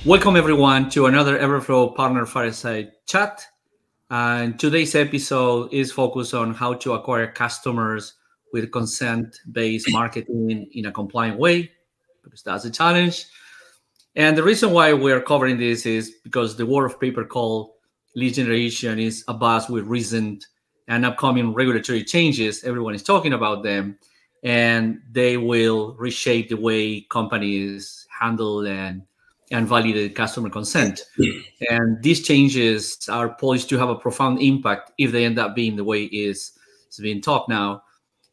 Welcome everyone to another Everflow Partner Fireside Chat. And today's episode is focused on how to acquire customers with consent-based marketing in a compliant way, because that's a challenge. And the reason why we're covering this is because the world of pay-per-call lead generation is abuzz with recent and upcoming regulatory changes. Everyone is talking about them, and they will reshape the way companies handle and validate customer consent. And these changes are poised to have a profound impact if they end up being the way it's being talked now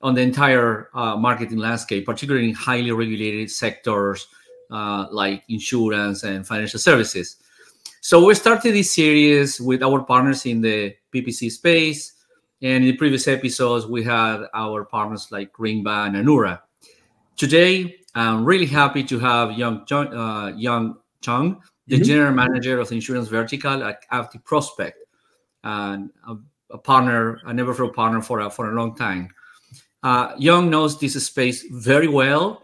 on the entire marketing landscape, particularly in highly regulated sectors like insurance and financial services. So we started this series with our partners in the PPC space. And in the previous episodes, we had our partners like Ringba and Anura. Today, I'm really happy to have Yung Chung, the General Manager of the Insurance Vertical at ActiveProspect, and a partner, an Everflow partner for a long time. Yung knows this space very well,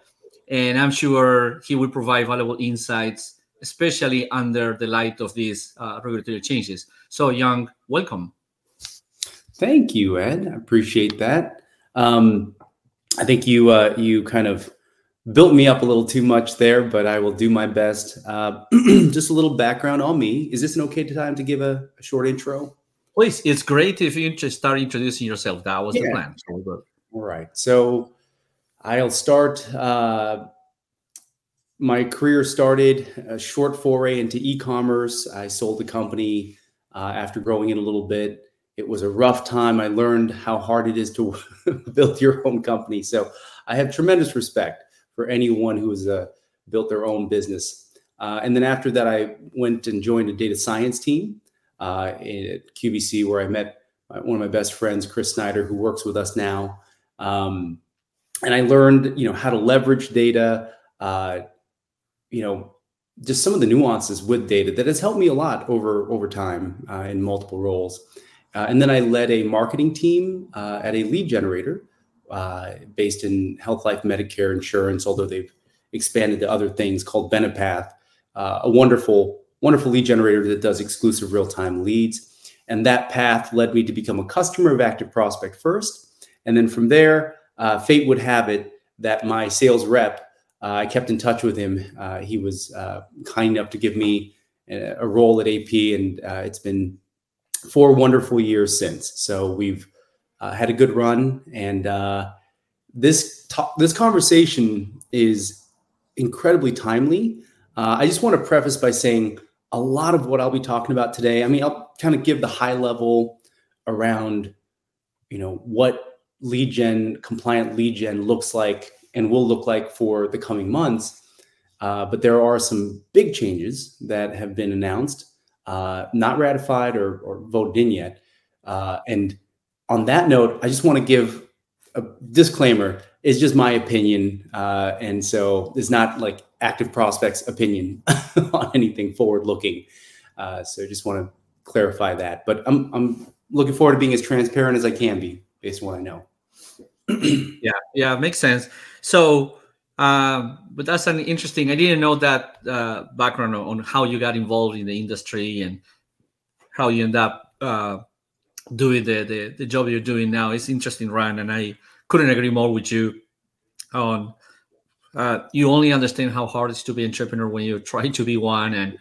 and I'm sure he will provide valuable insights, especially under the light of these regulatory changes. So, Yung, welcome. Thank you, Ed. I appreciate that. I think you kind of built me up a little too much there, but I will do my best. Just a little background on me. Is this an okay time to give a short intro? Please, it's great if you just start introducing yourself. That was the plan. So all right. So I'll start. My career started a short foray into e-commerce. I sold the company after growing it a little bit. It was a rough time. I learned how hard it is to build your own company. So I have tremendous respect for anyone who has built their own business. And then after that, I went and joined a data science team at QVC, where I met one of my best friends, Chris Snyder, who works with us now. And I learned, how to leverage data, just some of the nuances with data that has helped me a lot over time in multiple roles. And then I led a marketing team at a lead generator based in health, life, Medicare insurance, although they've expanded to other things, called Benepath, a wonderful lead generator that does exclusive real-time leads. And that path led me to become a customer of ActiveProspect first. And then from there, fate would have it that my sales rep, I kept in touch with him. He was kind enough to give me a role at AP, and it's been 4 wonderful years since. So we've had a good run, and this conversation is incredibly timely. I just want to preface by saying a lot of what I'll be talking about today, I'll kind of give the high level around, what lead gen, compliant lead gen looks like and will look like for the coming months. But there are some big changes that have been announced, not ratified or voted in yet. And on that note, I just want to give a disclaimer. It's just my opinion. And so it's not like ActiveProspect's opinion on anything forward looking. So I just want to clarify that. But I'm looking forward to being as transparent as I can be based on what I know. Yeah, makes sense. So, but that's an interesting, I didn't know that background on how you got involved in the industry and how you end up doing the job you're doing now. It's interesting, Ryan, and I couldn't agree more with you on you only understand how hard it is to be an entrepreneur when you try to be one, and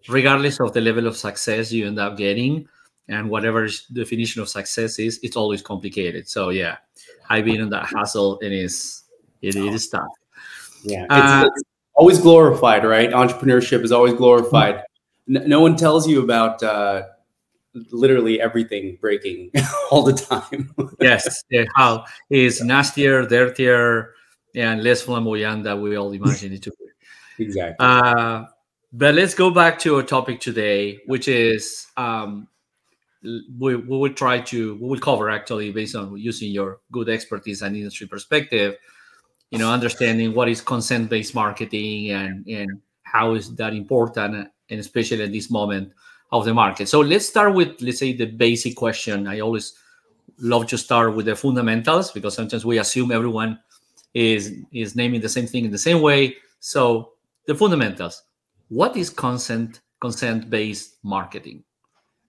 regardless of the level of success you end up getting and whatever definition of success is, it's always complicated. So yeah, I've been in that hustle, and it is tough. Yeah, it's always glorified, right? Entrepreneurship is always glorified. No one tells you about literally everything breaking all the time. Yes, how is nastier, dirtier, and less flamboyant than we all imagine it to be. Exactly. But let's go back to our topic today, which is we will cover, actually, based on using your good expertise and industry perspective, understanding what is consent-based marketing and how is that important, and especially at this moment of the market. So let's start with, let's say, the basic question. I always love to start with the fundamentals, because sometimes we assume everyone is naming the same thing in the same way. So the fundamentals. what is consent-based marketing?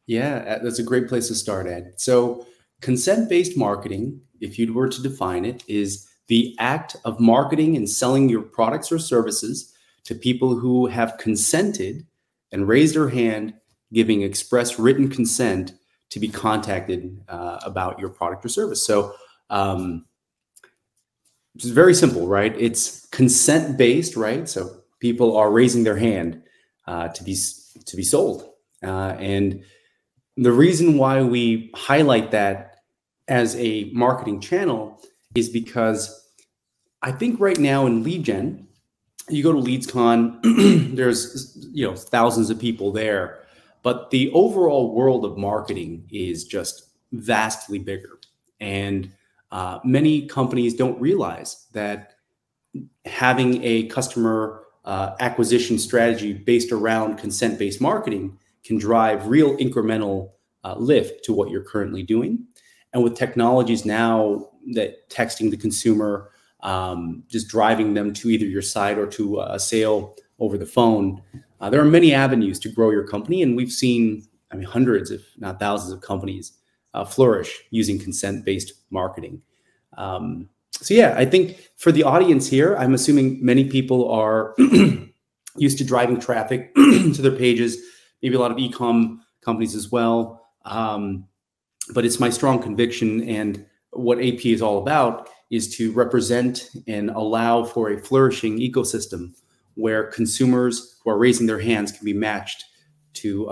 Yeah, that's a great place to start, Ed. So consent-based marketing, if you were to define it, is the act of marketing and selling your products or services to people who have consented and raised their hand, giving express written consent to be contacted about your product or service. So it's very simple, right? It's consent-based, right? So people are raising their hand to be sold. And the reason why we highlight that as a marketing channel is because I think right now in lead gen, you go to LeadsCon, there's thousands of people there, but the overall world of marketing is just vastly bigger. And many companies don't realize that having a customer acquisition strategy based around consent-based marketing can drive real incremental lift to what you're currently doing. And with technologies now that texting the consumer, just driving them to either your site or to a sale over the phone, there are many avenues to grow your company. And we've seen, hundreds, if not thousands of companies flourish using consent-based marketing. So yeah, I think for the audience here, I'm assuming many people are used to driving traffic to their pages, maybe a lot of e-com companies as well. But it's my strong conviction, and what AP is all about is to represent and allow for a flourishing ecosystem where consumers who are raising their hands can be matched to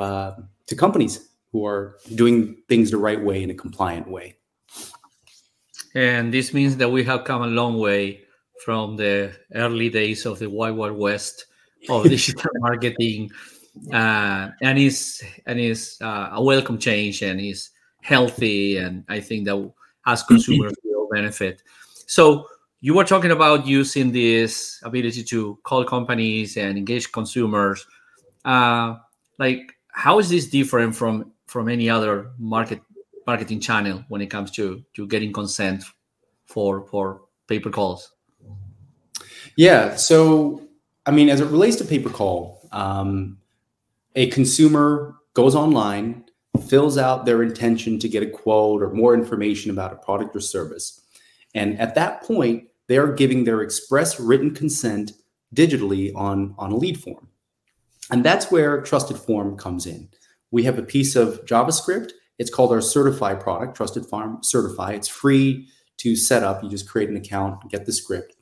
companies who are doing things the right way in a compliant way. And this means that we have come a long way from the early days of the Wild Wild West of digital marketing, and is a welcome change, and is healthy, and I think that as consumers will benefit. So you were talking about using this ability to call companies and engage consumers. Like, how is this different from any other marketing channel when it comes to getting consent for pay-per calls? Yeah, so as it relates to pay-per-call, a consumer goes online, fills out their intention to get a quote or more information about a product or service, and at that point they're giving their express written consent digitally on a lead form. And that's where Trusted Form comes in. We have a piece of JavaScript. It's called our Certify product, Trusted Form Certify. It's free to set up. You just create an account, get the script,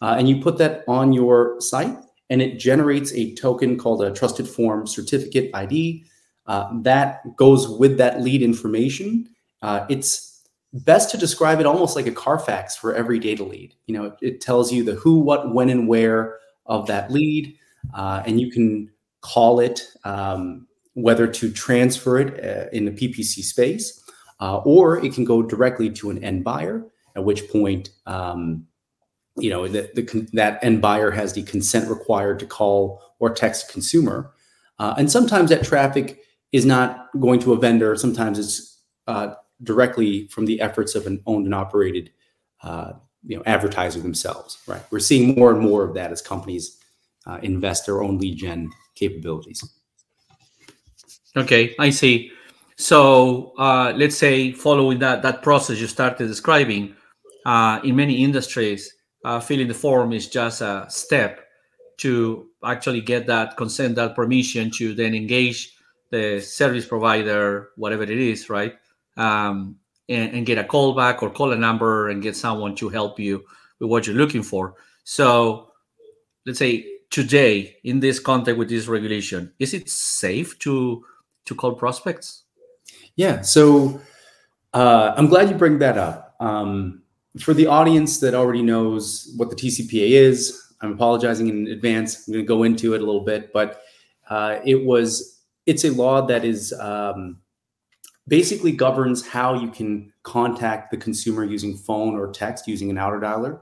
and you put that on your site, and it generates a token called a Trusted Form Certificate ID that goes with that lead information. It's best to describe it almost like a Carfax for every data lead. It tells you the who, what, when, and where of that lead, and you can call it whether to transfer it in the PPC space, or it can go directly to an end buyer, at which point that end buyer has the consent required to call or text consumer. And sometimes that traffic is not going to a vendor. Sometimes it's directly from the efforts of an owned and operated advertiser themselves. Right? We're seeing more and more of that as companies invest their own lead gen capabilities. Okay, I see. So let's say following that process you started describing, in many industries, filling the form is just a step to actually get that consent, that permission to then engage the service provider, whatever it is, right? And get a call back or call a number and get someone to help you with what you're looking for. So let's say today, in this context with this regulation, is it safe to call prospects? Yeah, so I'm glad you bring that up. For the audience that already knows what the TCPA is, I'm apologizing in advance. I'm going to go into it a little bit, but it's a law that is basically governs how you can contact the consumer using phone or text using an outer dialer.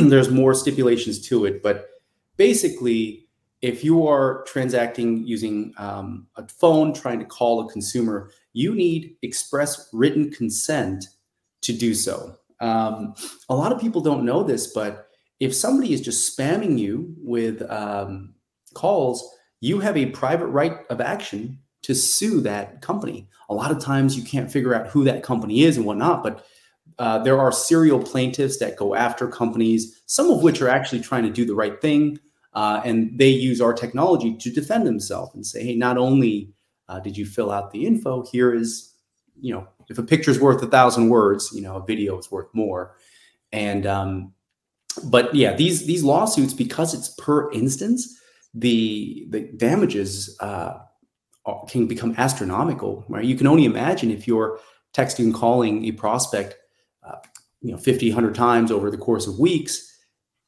There's more stipulations to it, but basically, if you are transacting using a phone, trying to call a consumer, you need express written consent to do so. A lot of people don't know this, but if somebody is just spamming you with calls, you have a private right of action to sue that company. A lot of times you can't figure out who that company is and whatnot, but there are serial plaintiffs that go after companies, some of which are actually trying to do the right thing. And they use our technology to defend themselves and say, hey, not only did you fill out the info, here is, if a picture's worth 1,000 words, a video is worth more. And, but yeah, these lawsuits, because it's per instance, the damages can become astronomical, right? You can only imagine if you're texting and calling a prospect, 50, 100 times over the course of weeks,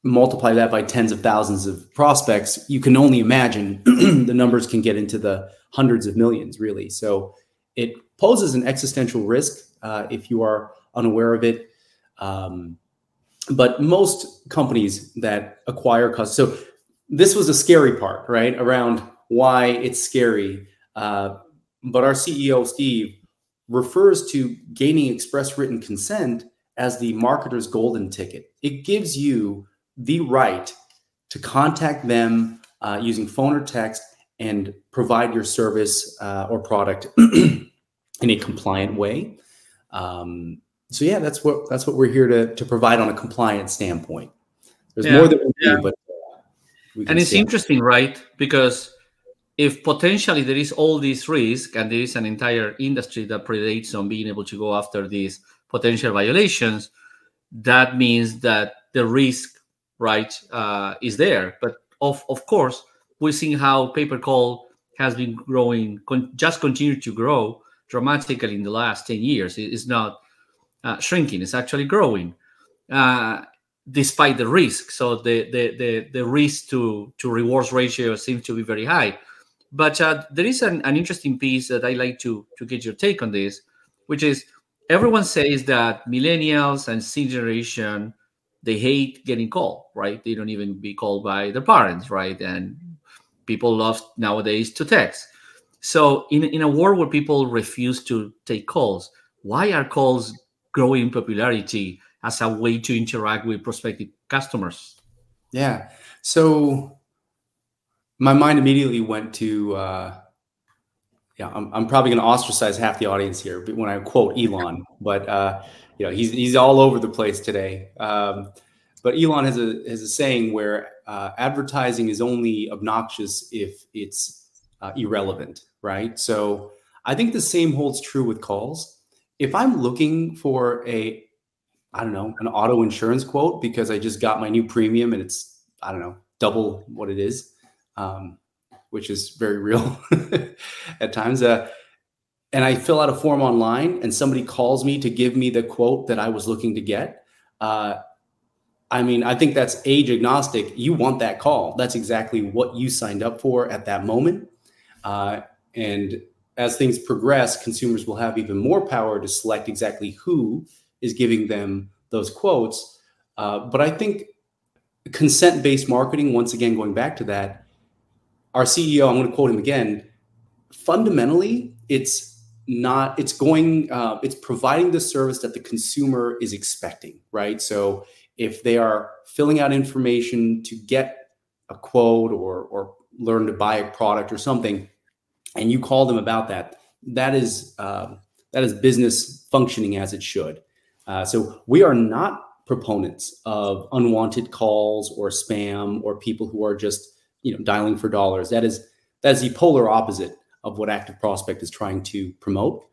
multiply that by tens of thousands of prospects, you can only imagine the numbers can get into the hundreds of millions, really. So it poses an existential risk if you are unaware of it. But most companies that acquire customers, so this was a scary part, right, around why it's scary. But our CEO, Steve, refers to gaining express written consent as the marketer's golden ticket. It gives you the right to contact them using phone or text and provide your service or product in a compliant way. So yeah, that's what we're here to provide on a compliance standpoint. There's more that we do, but and it's interesting, right? Because if potentially there is all this risk and there is an entire industry that predates on being able to go after these potential violations, that means that the risk, right, is there. But of course, we're seeing how pay-per-call has been growing, just continued to grow dramatically in the last 10 years. It's not shrinking; it's actually growing, despite the risk. So the risk to rewards ratio seems to be very high. But there is an interesting piece that I like to get your take on this, which is everyone says that millennials and C generation, they hate getting called, right? They don't even be called by their parents, right? And people love nowadays to text. So in a world where people refuse to take calls, why are calls growing in popularity as a way to interact with prospective customers? Yeah. So my mind immediately went to, I'm probably going to ostracize half the audience here when I quote Elon, but he's all over the place today. But Elon has a saying where advertising is only obnoxious if it's irrelevant, right? So I think the same holds true with calls. If I'm looking for an auto insurance quote because I just got my new premium and it's, double what it is, which is very real at times. And I fill out a form online and somebody calls me to give me the quote that I was looking to get. I think that's age agnostic. You want that call. That's exactly what you signed up for at that moment. And as things progress, consumers will have even more power to select exactly who is giving them those quotes. But I think consent-based marketing, once again, going back to that, our CEO, I'm going to quote him again, fundamentally, it's providing the service that the consumer is expecting, right? So if they are filling out information to get a quote or learn to buy a product or something, and you call them about that is business functioning as it should. So we are not proponents of unwanted calls or spam or people who are just dialing for dollars. That is the polar opposite of what ActiveProspect is trying to promote.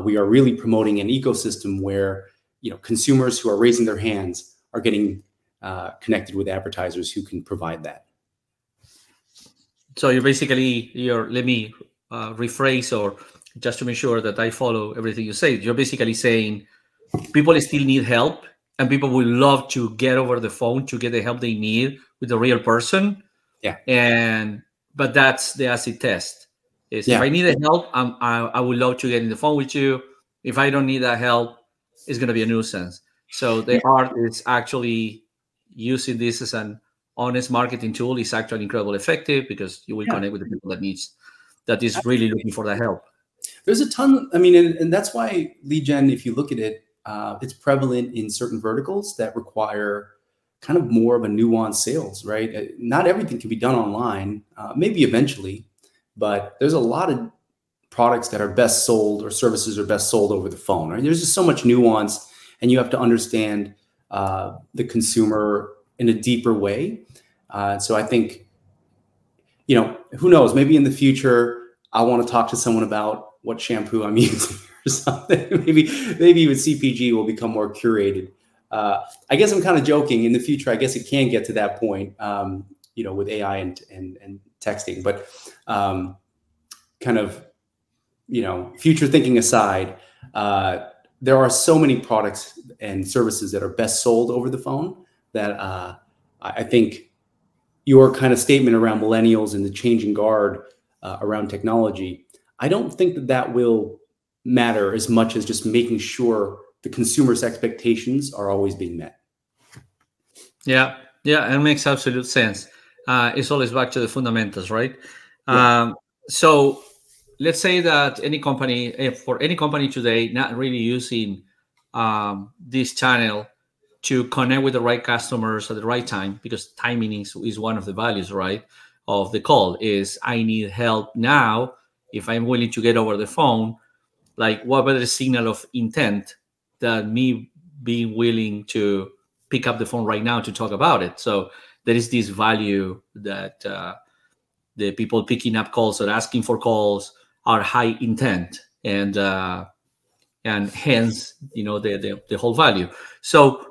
We are really promoting an ecosystem where consumers who are raising their hands are getting connected with advertisers who can provide that. So let me rephrase, or just to make sure that I follow everything you say. You're basically saying people still need help and people would love to get over the phone to get the help they need with the real person. Yeah. But that's the acid test. If I need the help, I would love to get in the phone with you. If I don't need that help, it's going to be a nuisance. So the art is actually using this as an honest marketing tool is actually incredibly effective because you will connect with the people that is really looking for that help. There's a ton. And that's why lead gen, if you look at it, it's prevalent in certain verticals that require kind of more of a nuanced sales, right? Not everything can be done online, maybe eventually, but there's a lot of products that are best sold or services are best sold over the phone, right? There's just so much nuance, and you have to understand the consumer in a deeper way. So I think, you know, who knows, maybe in the future, I want to talk to someone about what shampoo I'm using or something. maybe even CPG will become more curated. I guess I'm kind of joking. In the future, I guess it can get to that point, you know, with AI and texting, but kind of, you know, future thinking aside, there are so many products and services that are best sold over the phone that I think your kind of statement around millennials and the changing guard around technology, I don't think that that will matter as much as just making sure the consumer's expectations are always being met. Yeah, it makes absolute sense. It's always back to the fundamentals, right? Yeah. So let's say that any company, for any company today, not really using this channel to connect with the right customers at the right time, because timing is one of the values, right, of the call, is I need help now. If I'm willing to get over the phone, like what better signal of intent than me being willing to pick up the phone right now to talk about it? So there is this value that the people picking up calls or asking for calls are high intent, and hence, you know, the whole value. So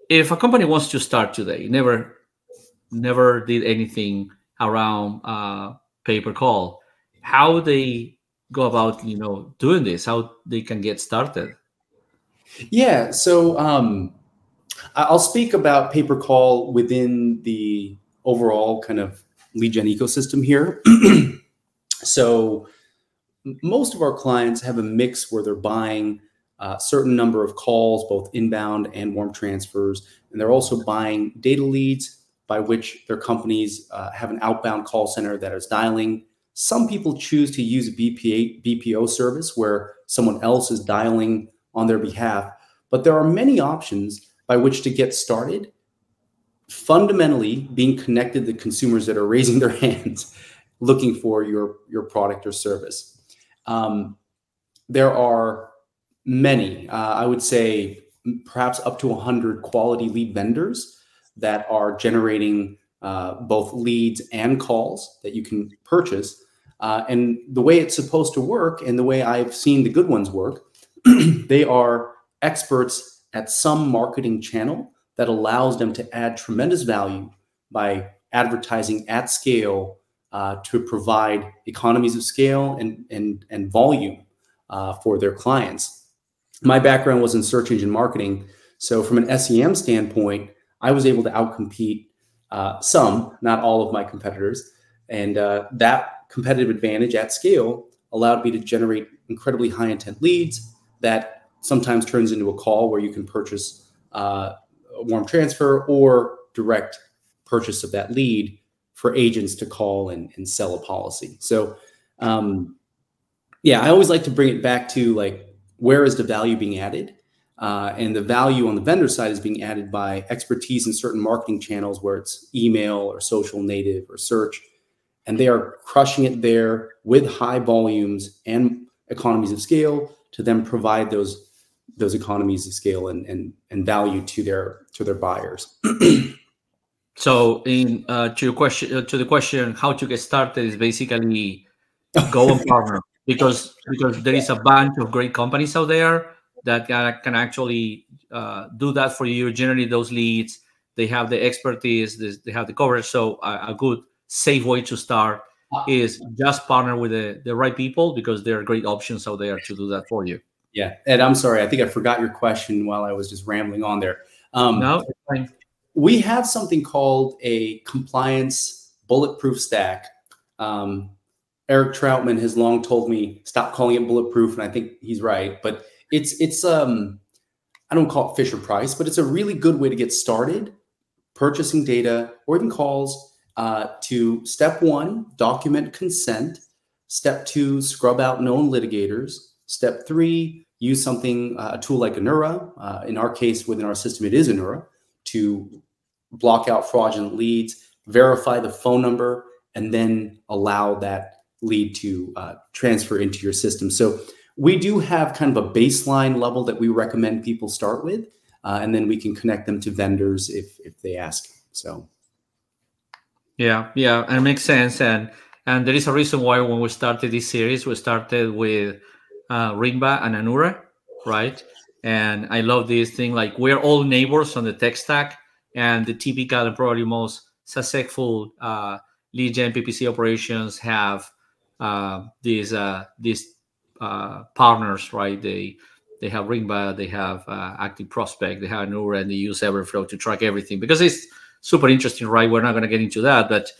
if a company wants to start today, never did anything around pay per call, how they go about, you know, doing this, how they can get started? Yeah. So I'll speak about pay per call within the overall kind of lead gen ecosystem here. So most of our clients have a mix where they're buying a certain number of calls, both inbound and warm transfers. And they're also buying data leads by which their companies have an outbound call center that is dialing. Some people choose to use a BPO service where someone else is dialing on their behalf. But there are many options by which to get started, fundamentally being connected to consumers that are raising their hands looking for your product or service. There are many, I would say perhaps up to 100 quality lead vendors that are generating both leads and calls that you can purchase. And the way it's supposed to work, and the way I've seen the good ones work, they are experts at some marketing channel that allows them to add tremendous value by advertising at scale to provide economies of scale and volume for their clients. My background was in search engine marketing. So from an SEM standpoint, I was able to outcompete some, not all of my competitors. And that competitive advantage at scale allowed me to generate incredibly high intent leads that sometimes turns into a call where you can purchase a warm transfer or direct purchase of that lead for agents to call and sell a policy. So yeah, I always like to bring it back to like, where is the value being added? And the value on the vendor side is being added by expertise in certain marketing channels where it's email or social native or search. And they are crushing it there with high volumes and economies of scale to then provide those economies of scale and value to their buyers. So in to the question how to get started is basically go and partner, because there is a bunch of great companies out there that can actually do that for you, generate those leads. They have the expertise, they have the coverage. So a good safe way to start is just partner with the right people, because there are great options out there to do that for you. Yeah, Ed, I'm sorry. I think I forgot your question while I was just rambling on there. No, it's fine. We have something called a compliance bulletproof stack. Eric Troutman has long told me stop calling it bulletproof, and I think he's right. But it's I don't call it Fisher Price, but it's a really good way to get started purchasing data or even calls. To step 1, document consent. Step 2, scrub out known litigators. Step 3, use something, a tool like Anura. In our case, within our system, it is Anura, to block out fraudulent leads, verify the phone number, and then allow that lead to transfer into your system. So we do have kind of a baseline level that we recommend people start with, and then we can connect them to vendors if they ask. So, yeah, and it makes sense. And there is a reason why when we started this series, we started with Ringba and Anura, right? And I love this thing. Like, we're all neighbors on the tech stack, and the typical and probably most successful lead gen PPC operations have these partners, right? They have Ringba, they have ActiveProspect, they have Anura, and they use Everflow to track everything, because it's super interesting, right? We're not going to get into that, but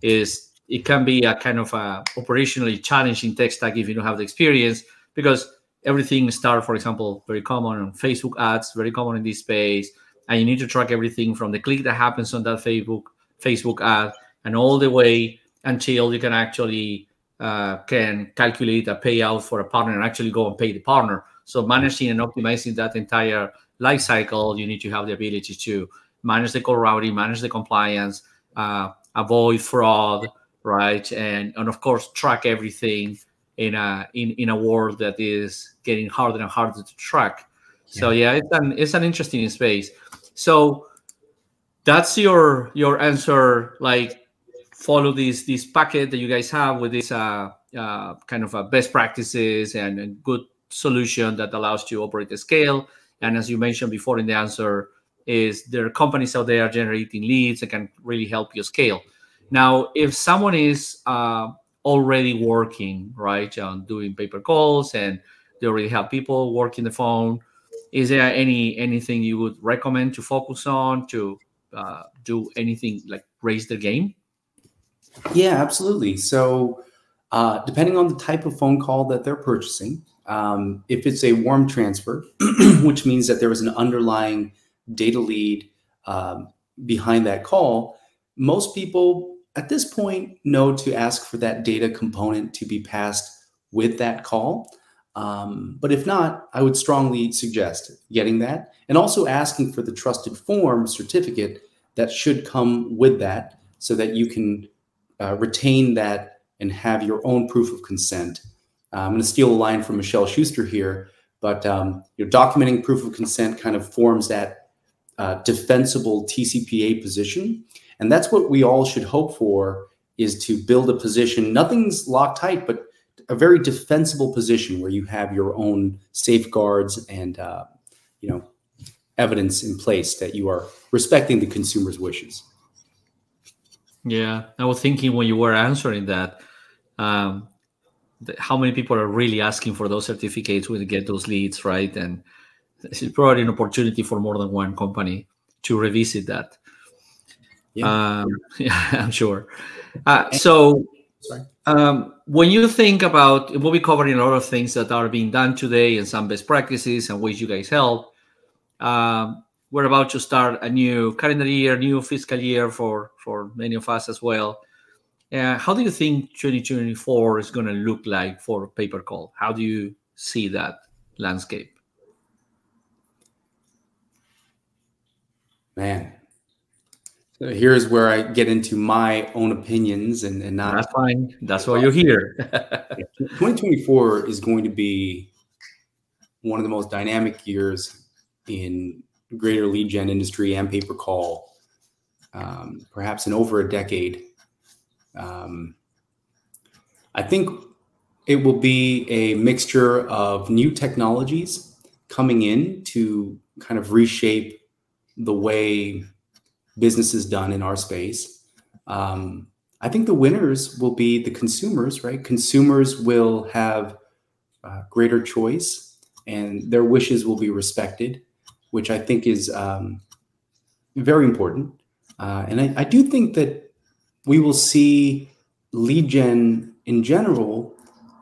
it can be a kind of a operationally challenging tech stack if you don't have the experience, because everything starts, for example, very common on Facebook ads, very common in this space, and you need to track everything from the click that happens on that Facebook ad and all the way until you can actually can calculate a payout for a partner and actually go and pay the partner. So managing and optimizing that entire life cycle, you need to have the ability to manage the call routing, manage the compliance, avoid fraud, right? And of course, track everything in a world that is getting harder and harder to track. Yeah. So yeah, it's an interesting space. So that's your answer. Like, follow this packet that you guys have with this kind of best practices and a good solution that allows you to operate at scale. And as you mentioned before in the answer, is there are companies out there generating leads that can really help you scale. Now, if someone is already working, right, on doing paper calls, and they already have people working the phone, is there anything you would recommend to focus on to do anything like raise their game? Yeah, absolutely. So depending on the type of phone call that they're purchasing, if it's a warm transfer, which means that there was an underlying data lead behind that call, most people at this point know to ask for that data component to be passed with that call. But if not, I would strongly suggest getting that, and also asking for the trusted form certificate that should come with that, so that you can retain that and have your own proof of consent. I'm going to steal a line from Michelle Schuster here, but documenting proof of consent kind of forms that defensible TCPA position. And that's what we all should hope for, is to build a position. Nothing's locked tight, but a very defensible position where you have your own safeguards and evidence in place that you are respecting the consumer's wishes. Yeah, I was thinking when you were answering that, how many people are really asking for those certificates when they get those leads, right? And this is probably an opportunity for more than one company to revisit that. Yeah, I'm sure. So when you think about, we'll be covering a lot of things that are being done today and some best practices and ways you guys help. We're about to start a new calendar year, new fiscal year for many of us as well. How do you think 2024 is going to look like for paper call? How do you see that landscape? Man, so here's where I get into my own opinions and not. That's fine. That's why you're here. 2024 is going to be one of the most dynamic years in greater lead gen industry and pay per call, perhaps in over a decade. I think it will be a mixture of new technologies coming in to kind of reshape the way business is done in our space. I think the winners will be the consumers, right? Consumers will have greater choice and their wishes will be respected, which I think is very important. And I do think that we will see lead gen in general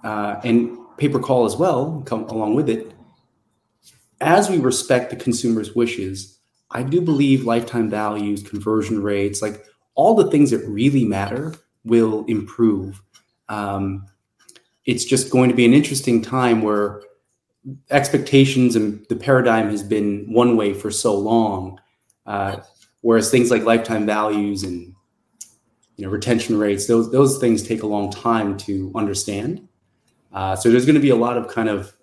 and pay-per-call as well come along with it. As we respect the consumer's wishes, I do believe lifetime values, conversion rates, like all the things that really matter will improve. It's just going to be an interesting time where expectations and the paradigm has been one way for so long. Whereas things like lifetime values and retention rates, those things take a long time to understand. So there's going to be a lot of kind of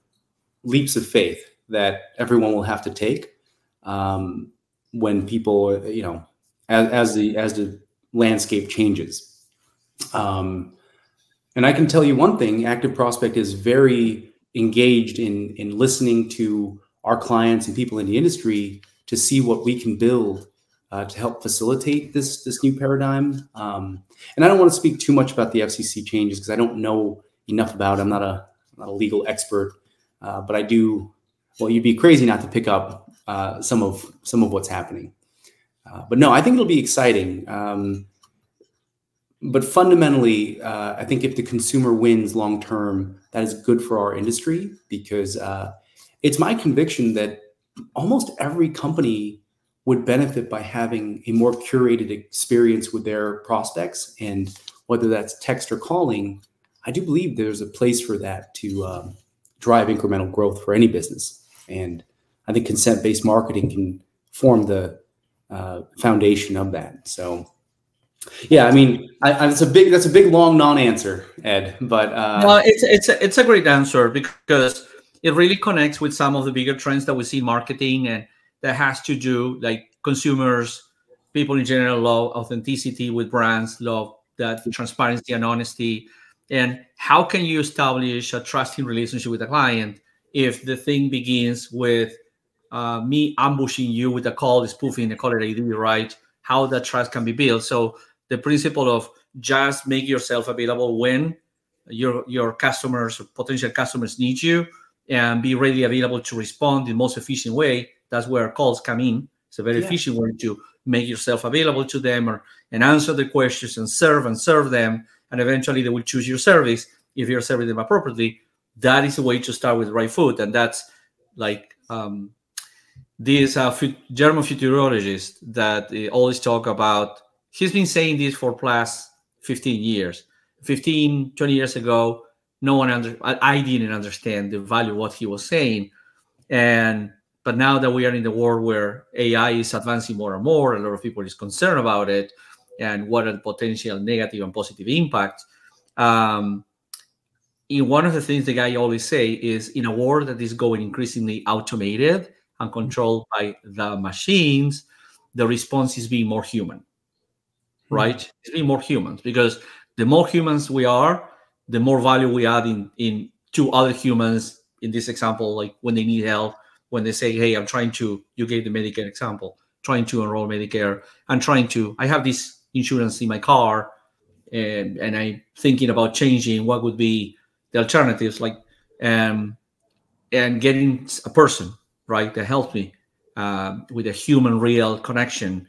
leaps of faith that everyone will have to take when people, as the landscape changes. And I can tell you one thing: ActiveProspect is very engaged in listening to our clients and people in the industry to see what we can build to help facilitate this new paradigm. And I don't want to speak too much about the FCC changes because I don't know enough about it. I'm not a legal expert, but I do. Well, you'd be crazy not to pick up some of what's happening. But no, I think it'll be exciting. But fundamentally, I think if the consumer wins long term, that is good for our industry, because it's my conviction that almost every company would benefit by having a more curated experience with their prospects. And whether that's text or calling, I do believe there's a place for that to drive incremental growth for any business. And I think consent-based marketing can form the foundation of that. So, yeah, I mean, that's a big long non-answer, Ed. But no, it's a great answer, because it really connects with some of the bigger trends that we see in marketing, and that has to do, like, consumers, people in general love authenticity with brands, love that transparency and honesty. And how can you establish a trusting relationship with a client if the thing begins with me ambushing you with a call, spoofing the caller ID, right? How that trust can be built. So the principle of just make yourself available when your customers or potential customers need you, and be readily available to respond in the most efficient way. That's where calls come in. It's a very efficient way to make yourself available to them, and answer the questions and serve them. And eventually they will choose your service if you're serving them appropriately. That is a way to start with the right foot. And that's like this German futurologist that always talk about. He's been saying this for plus 15 years. 15, 20 years ago, I didn't understand the value of what he was saying. But now that we are in the world where AI is advancing more and more, a lot of people is concerned about it and what are the potential negative and positive impacts. In one of the things the guy always say is, in a world that is going increasingly automated and controlled by the machines, the response is being more human, right? It's being more humans, because the more humans we are, the more value we add in to other humans. In this example, like when they need help, when they say, hey, you gave the Medicare example, trying to enroll Medicare, I have this insurance in my car, and I'm thinking about changing, what would be the alternatives, like, and getting a person, right, that helps me with a human real connection.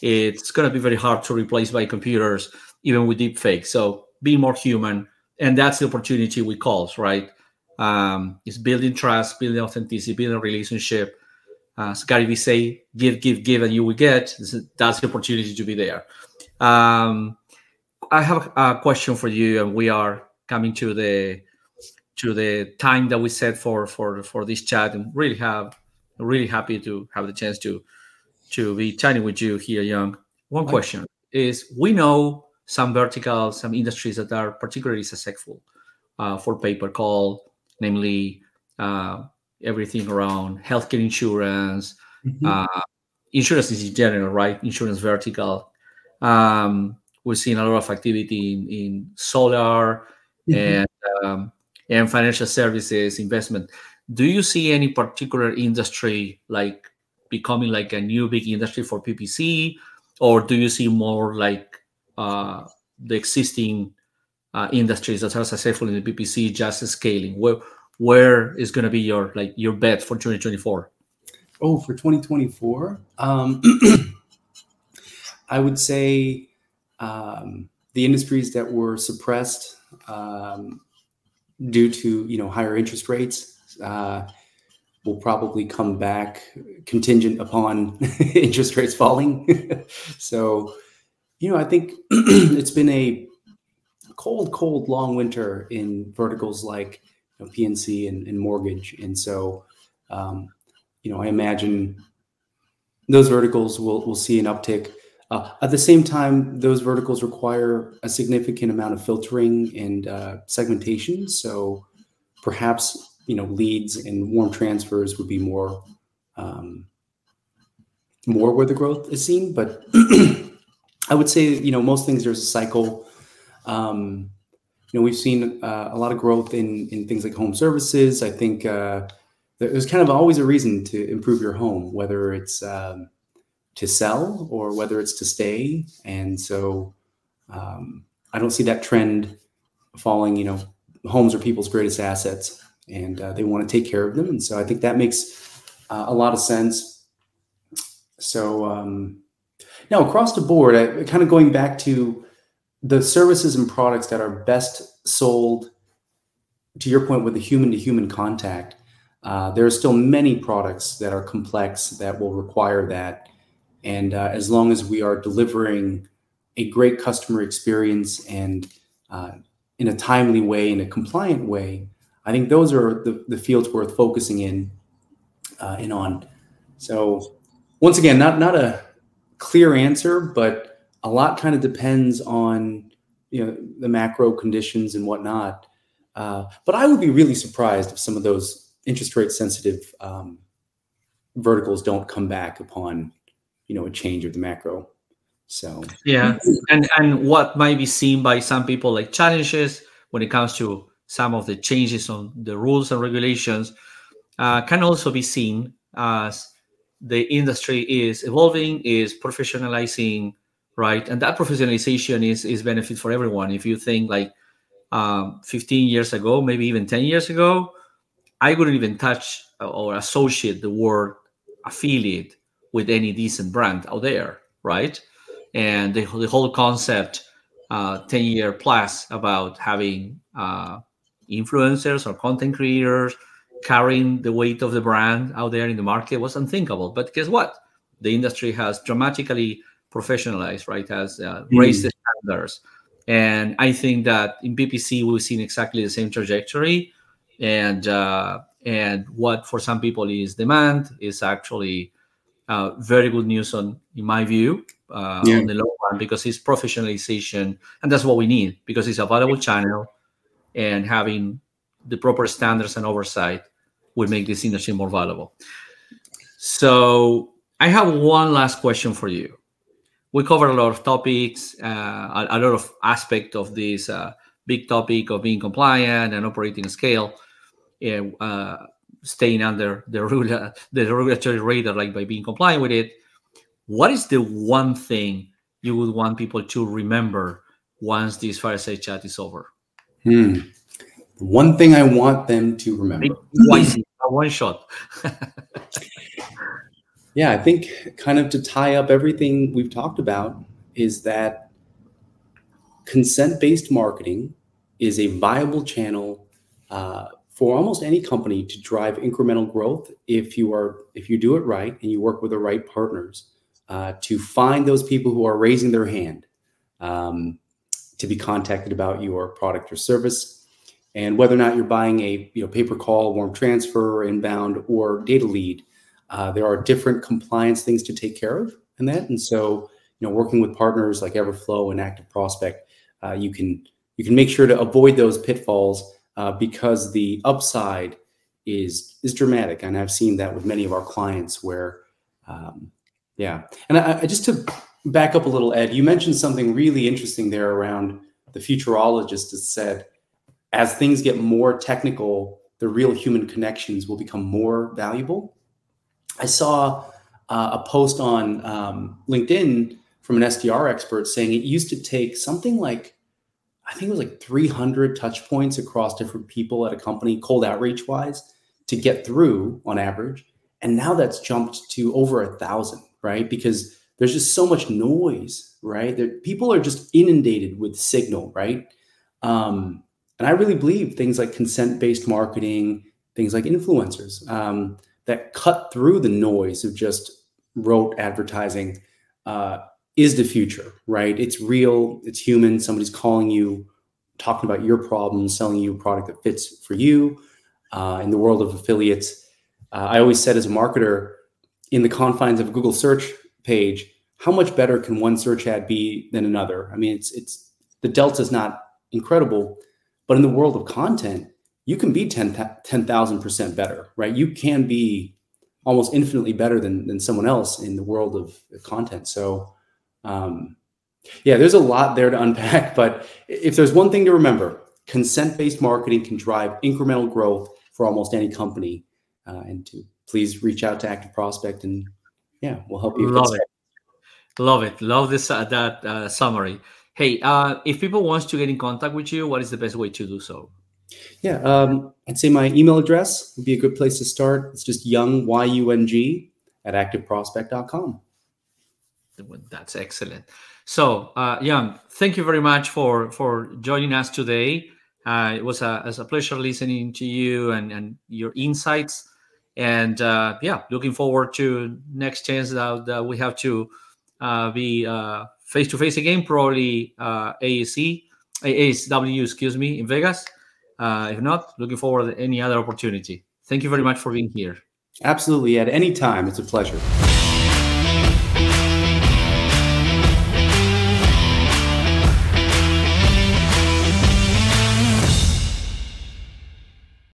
It's going to be very hard to replace by computers, even with deep fake. So being more human, and that's the opportunity with calls, right? It's building trust, building authenticity, building a relationship. So Gary Vee say, give, and you will get. That's the opportunity to be there. I have a question for you, and we are coming to the time that we set for this chat, and really happy to have the chance to be chatting with you here, Yung. One question is, we know some verticals, some industries that are particularly successful for pay-per-call, namely everything around healthcare insurance, insurance in general, right? Insurance vertical. We're seeing a lot of activity in solar and financial services, investment. Do you see any particular industry like becoming like a new big industry for PPC, or do you see more like the existing industries that are successful in the PPC just scaling? Where is going to be your bet for 2024? Oh, for 2024, I would say the industries that were suppressed due to higher interest rates will probably come back contingent upon interest rates falling. So, I think it's been a cold, long winter in verticals like PNC and mortgage. And so, I imagine those verticals will see an uptick. At the same time, those verticals require a significant amount of filtering and segmentation. So perhaps, leads and warm transfers would be more where the growth is seen. But I would say, most things, there's a cycle. We've seen a lot of growth in things like home services. I think there's kind of always a reason to improve your home, whether it's to sell or whether it's to stay. And so I don't see that trend falling. Homes are people's greatest assets, and they want to take care of them. And so I think that makes a lot of sense. So now across the board, kind of going back to the services and products that are best sold, to your point, with the human-to-human contact, there are still many products that are complex that will require that. And as long as we are delivering a great customer experience and in a timely way, in a compliant way, I think those are the fields worth focusing in on. So once again, not a clear answer, but a lot kind of depends on the macro conditions and whatnot. But I would be really surprised if some of those interest rate sensitive verticals don't come back upon a change of the macro. So yeah, and what might be seen by some people like challenges when it comes to some of the changes on the rules and regulations can also be seen as the industry is evolving, is professionalizing, right? And that professionalization is benefit for everyone. If you think like 15 years ago, maybe even 10 years ago, I wouldn't even touch or associate the word affiliate with any decent brand out there, right? And the whole concept 10-year plus about having influencers or content creators carrying the weight of the brand out there in the market was unthinkable. But guess what? The industry has dramatically professionalized, right? Has raised the standards. And I think that in PPC, we've seen exactly the same trajectory. And what for some people is demand is actually very good news in my view, on the long run, because it's professionalization. And that's what we need, because it's a valuable channel, and having the proper standards and oversight will make this industry more valuable. So I have one last question for you. We covered a lot of topics, a lot of aspects of this big topic of being compliant and operating scale, staying under the regulatory radar, like by being compliant with it. What is the one thing you would want people to remember once this fireside chat is over? One thing I want them to remember. One shot. Yeah, I think kind of to tie up everything we've talked about is that consent-based marketing is a viable channel for almost any company to drive incremental growth if you do it right and you work with the right partners to find those people who are raising their hand to be contacted about your product or service. And whether or not you're buying a pay-per-call, warm transfer, inbound, or data lead, there are different compliance things to take care of in that. And so, working with partners like Everflow and ActiveProspect, you can make sure to avoid those pitfalls because the upside is dramatic. And I've seen that with many of our clients where, And I just to back up a little, Ed, you mentioned something really interesting there around the futurologist that said, as things get more technical, the real human connections will become more valuable. I saw a post on LinkedIn from an SDR expert saying it used to take something like, I think it was like 300 touch points across different people at a company, cold outreach wise, to get through on average. And now that's jumped to over 1,000, right? Because there's just so much noise, right? People are just inundated with signal, right? And I really believe things like consent-based marketing, things like influencers that cut through the noise of just rote advertising is the future, right? It's real, it's human. Somebody's calling you, talking about your problems, selling you a product that fits for you. In the world of affiliates, I always said as a marketer, in the confines of a Google search page, how much better can one search ad be than another? I mean, it's the delta is not incredible, but in the world of content, you can be 10,000% better, right? You can be almost infinitely better than someone else in the world of content. So, yeah, there's a lot there to unpack, but if there's one thing to remember, consent-based marketing can drive incremental growth for almost any company. And to please reach out to ActiveProspect, and yeah, we'll help you. Love it. Love it. Love this that summary. Hey, if people want to get in contact with you, what is the best way to do so? Yeah, I'd say my email address would be a good place to start. It's just Yung, Y-U-N-G, at ActiveProspect.com. That's excellent. So, Yung, thank you very much for joining us today. It was a pleasure listening to you and your insights. And yeah, looking forward to next chance that we have to be face-to-face again, probably ASW, in Vegas. If not, looking forward to any other opportunity. Thank you very much for being here. Absolutely. At any time. It's a pleasure.